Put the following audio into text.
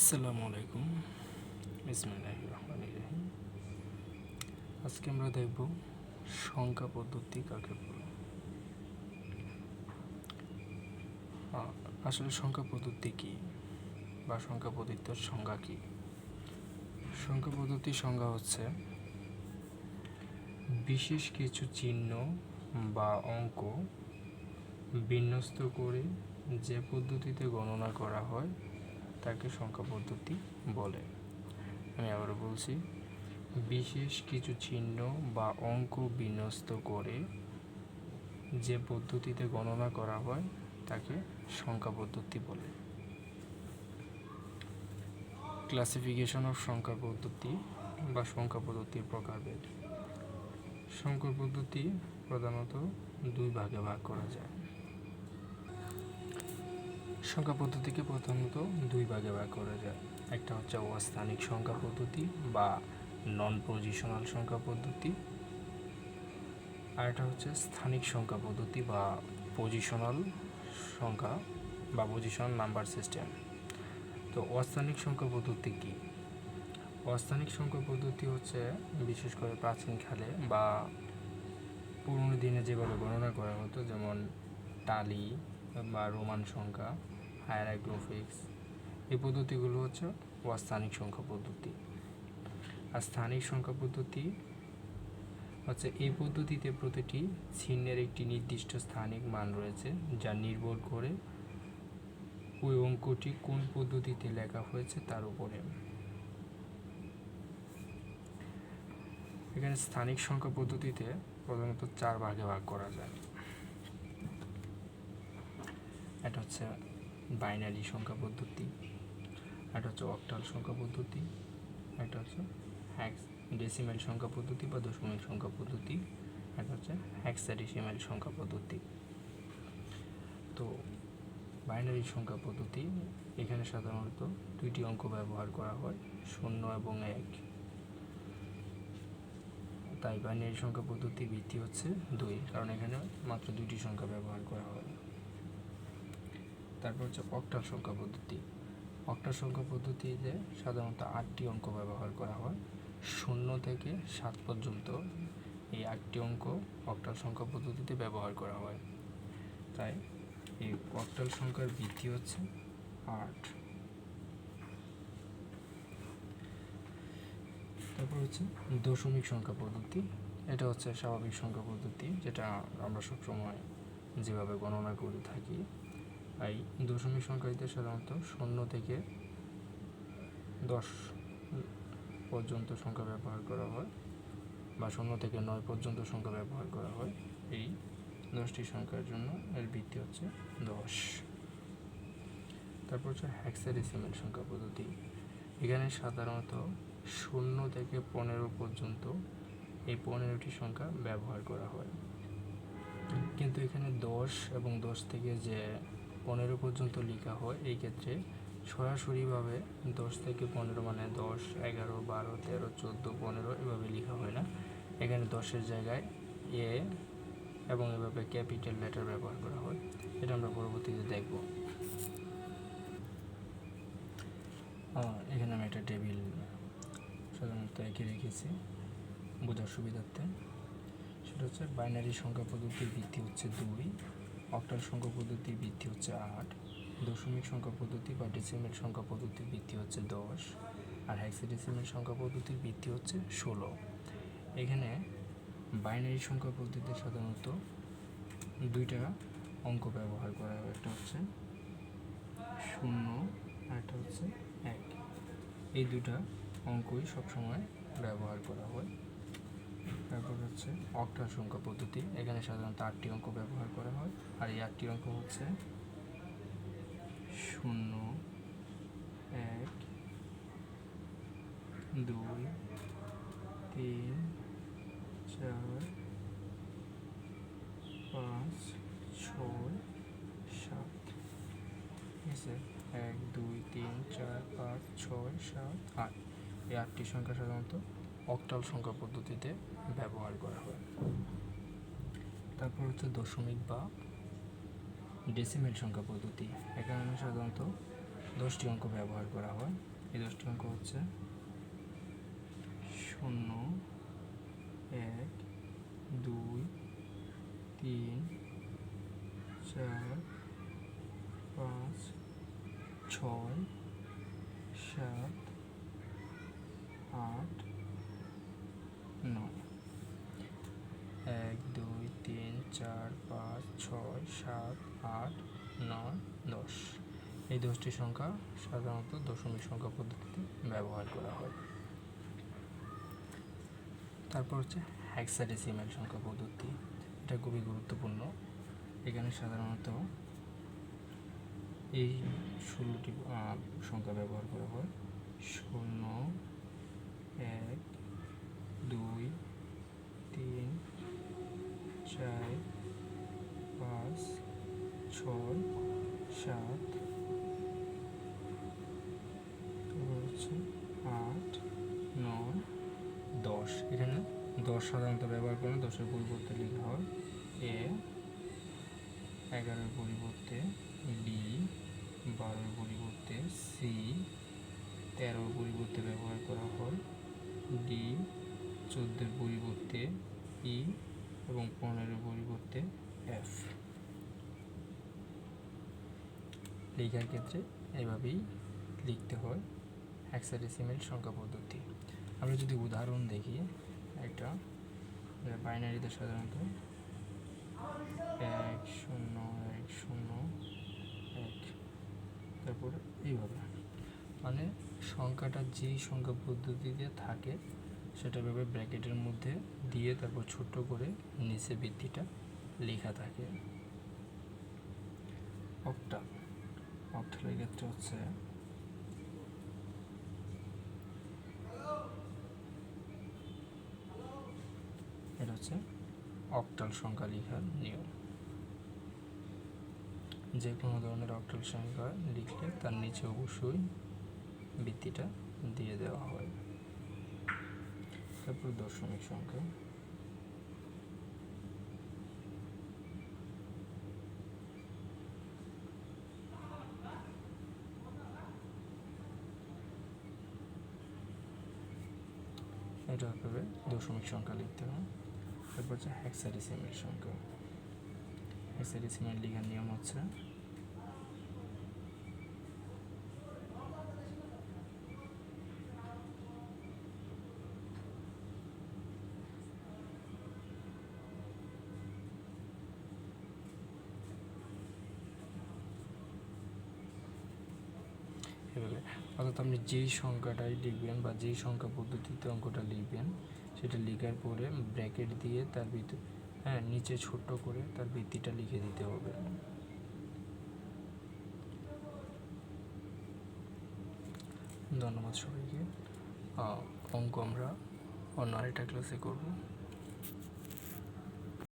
আসসালামু আলাইকুম, বিসমিল্লাহির রহমানির রহিম। আজকে আমরা দেখব সংখ্যা পদ্ধতি কাকে বলে। আসলে সংখ্যা পদ্ধতি কী বা সংখ্যা পদ্ধতির সংজ্ঞা কী? সংখ্যা পদ্ধতির সংজ্ঞা হচ্ছে বিশেষ কিছু চিহ্ন বা অঙ্ক বিন্যস্ত করে যে পদ্ধতিতে গণনা করা হয় তাকে সংখ্যা পদ্ধতি বলে। আমি আবারও বলছি, বিশেষ কিছু চিহ্ন বা অঙ্ক বিন্যস্ত করে যে পদ্ধতিতে গণনা করা হয় তাকে সংখ্যা পদ্ধতি বলে। ক্লাসিফিকেশন অফ সংখ্যা পদ্ধতি বা সংখ্যা পদ্ধতির প্রকারভেদ। সংখ্যা পদ্ধতি প্রধানত দুই ভাগে ভাগ করা যায়। সংখ্যা পদ্ধতিকে প্রধানত দুই ভাগে ভাগ করা যায়। একটা হচ্ছে অস্থানিক সংখ্যা পদ্ধতি বা নন পজিশনাল সংখ্যা পদ্ধতি, আর একটা হচ্ছে স্থানিক সংখ্যা পদ্ধতি বা পজিশনাল সংখ্যা বা পজিশনাল নাম্বার সিস্টেম। তো অস্থানিক সংখ্যা পদ্ধতি কী? অস্থানিক সংখ্যা পদ্ধতি হচ্ছে বিশেষ করে প্রাচীনকালে বা পুরনো দিনে যেভাবে গণনা করা হতো, যেমন টালি বা রোমান সংখ্যা, হায়ারাগ্লিফিক্স, এই পদ্ধতিগুলো হচ্ছে অস্থানিক সংখ্যা পদ্ধতি। আর স্থানিক সংখ্যা পদ্ধতি হচ্ছে এই পদ্ধতিতে প্রতিটি চিহ্নের একটি নির্দিষ্ট স্থানিক মান রয়েছে যা নির্ভর করে ওই অঙ্কটি কোন পদ্ধতিতে লেখা হয়েছে তার উপরে। এখানে স্থানিক সংখ্যা পদ্ধতিতে প্রধানত চার ভাগে ভাগ করা যায়। এটা হচ্ছে বাইনারি সংখ্যা পদ্ধতি, এটা হচ্ছে অক্টাল সংখ্যা পদ্ধতি, এটা হচ্ছে ডেসিমেল সংখ্যা পদ্ধতি বা দশমিক সংখ্যা পদ্ধতি, এটা হচ্ছে হেক্সাডেসিমেল সংখ্যা পদ্ধতি। তো বাইনারি সংখ্যা পদ্ধতি, এখানে সাধারণত দুইটি অঙ্ক ব্যবহার করা হয়, 0 এবং 1। তাই বাইনারি সংখ্যা পদ্ধতির ভিত্তি হচ্ছে 2, কারণ এখানে মাত্র দুইটি সংখ্যা ব্যবহার করা হয়। তারপর হচ্ছে অক্টাল সংখ্যা পদ্ধতি। অক্টাল সংখ্যা পদ্ধতিতে সাধারণত 8টি অঙ্ক ব্যবহার করা হয়, 0 থেকে 7 পর্যন্ত। এই 8টি অঙ্ক অক্টাল সংখ্যা পদ্ধতিতে ব্যবহার করা হয়। তাই এই অক্টাল সংখ্যার ভিত্তি হচ্ছে 8। তারপর হচ্ছে দশমিক সংখ্যা পদ্ধতি। এটা হচ্ছে স্বাভাবিক সংখ্যা পদ্ধতি, যেটা আমরা সবসময় যেভাবে গণনা করে থাকি। এই দশমিক সংখ্যাটিতে সাধারণত 0 থেকে 10 পর্যন্ত সংখ্যা ব্যবহার করা হয় বা 0 থেকে 9 পর্যন্ত সংখ্যা ব্যবহার করা হয়। এই 10টি সংখ্যার জন্য এর ভিত্তি হচ্ছে 10। তারপর হচ্ছে হেক্সাডেসিমেল সংখ্যা পদ্ধতি। এখানে সাধারণত 0 থেকে 15 পর্যন্ত এই 15টি সংখ্যা ব্যবহার করা হয়, কিন্তু এখানে 10 এবং 10 থেকে যে 15 পর্যন্ত লেখা হয়, এই ক্ষেত্রে সরাসরিভাবে 10 থেকে 15 মানে 10, 11, 12, 13, 14, 15 এভাবে লেখা হয় না। এখানে 10-এর জায়গায় এ এবং এভাবে ক্যাপিটাল লেটার ব্যবহার করা হয়। এটা আমরা পরবর্তীতে দেখব। এখানে আমি একটা টেবিল সাধারণত এঁকে রেখেছি বোঝার সুবিধার্থে। সেটা হচ্ছে বাইনারি সংখ্যা পদ্ধতির ভিত্তি হচ্ছে 2, অক্টাল সংখ্যা পদ্ধতির ভিত্তি হচ্ছে 8, দশমিক সংখ্যা পদ্ধতি বা ডেসিমেল সংখ্যা পদ্ধতির ভিত্তি হচ্ছে 10, আর হেক্সাডেসিমেল সংখ্যা পদ্ধতির ভিত্তি হচ্ছে 16। এখানে বাইনারি সংখ্যা পদ্ধতিতে সাধারণত দুইটা অঙ্ক ব্যবহার করা হয়, একটা হচ্ছে 0 আর একটা হচ্ছে 1। এই দুটা অঙ্কই সবসময় ব্যবহার করা হয়। তারপর হচ্ছে অক্টাল সংখ্যা পদ্ধতি। এখানে সাধারণত 8টি অঙ্ক ব্যবহার করা হয়, আর এই 8টি অঙ্ক হচ্ছে 0, 1, 2, 3, 4, 5, 6, 7। ঠিক আছে, 1, 2, 3, 4, 5, 6, 7, 8। এই 8টি সংখ্যা সাধারণত অক্টাল সংখ্যা পদ্ধতিতে ব্যবহার করা হয়। তারপর হচ্ছে দশমিক বা ডেসিমেল সংখ্যা পদ্ধতি। এখানে সাধারণত 10টি অঙ্ক ব্যবহার করা হয়। এই 10টি অঙ্ক হচ্ছে 0, 1, 2, 3, 4, 5, 6, 7, 8, 9। 1, 2, 3, 4, 5, 6, 7, 8, 9, 10। এই 10টি সংখ্যা সাধারণত দশমিক সংখ্যা পদ্ধতিতে ব্যবহার করা হয়। তারপর হচ্ছে হেক্সাডেসিমাল সংখ্যা পদ্ধতি। এটা খুবই গুরুত্বপূর্ণ। এখানে সাধারণত এই 16টি সংখ্যা ব্যবহার করা হয়। 0, 1, 2, 3, 4, 5, 6, 7, 8, 9, 10। এখানে 10 সাধারণত ব্যবহার করে 10-এর পরিবর্তে লেখা হয় এ, 11-এর পরিবর্তে বি, 12-এর পরিবর্তে সি, 13-এর পরিবর্তে ব্যবহার করা হয় ডি, 14-এর পরিবর্তে ই এবং 15-এর পরিবর্তে এফ। লেখার ক্ষেত্রে এভাবেই লিখতে হয় হেক্সাডেসিমাল সংখ্যা পদ্ধতি। আমরা যদি উদাহরণ দেখি, একটা বাইনারিতে সাধারণত 1 0 1 0 1, তারপরে এইভাবে, মানে সংখ্যাটা যেই সংখ্যা পদ্ধতিতে থাকে সেটা ভাবে ব্র্যাকেটের মধ্যে দিয়ে তারপর ছোট্ট করে নিচে ভিত্তিটা লেখা থাকে। অক্টালের ক্ষেত্রে হচ্ছে এটা হচ্ছে অক্টাল সংখ্যা লেখার নিয়ম। যে কোনো ধরনের অক্টাল সংখ্যা লিখলে তার নিচে অবশ্যই ভিত্তিটা দিয়ে দেওয়া হয়। তারপর দশমিক সংখ্যা। এটা হবে দশমিক সংখ্যা লিখতে হয়। তারপর হচ্ছে হেক্সাডেসিমাল সংখ্যা। হেক্সাডেসিমাল লেখার নিয়ম হচ্ছে এভাবে, অর্থাৎ আপনি যেই সংখ্যাটাই লিখবেন বা যেই সংখ্যা পদ্ধতিতে অঙ্কটা লিখবেন সেটা লেখার পরে ব্র্যাকেট দিয়ে তার ভিতর নিচে ছোট্ট করে তার ভিত্তিটা লিখে দিতে হবে। ধন্যবাদ সবাইকে। অঙ্ক আমরা অন্য আরেকটা ক্লাসে করব।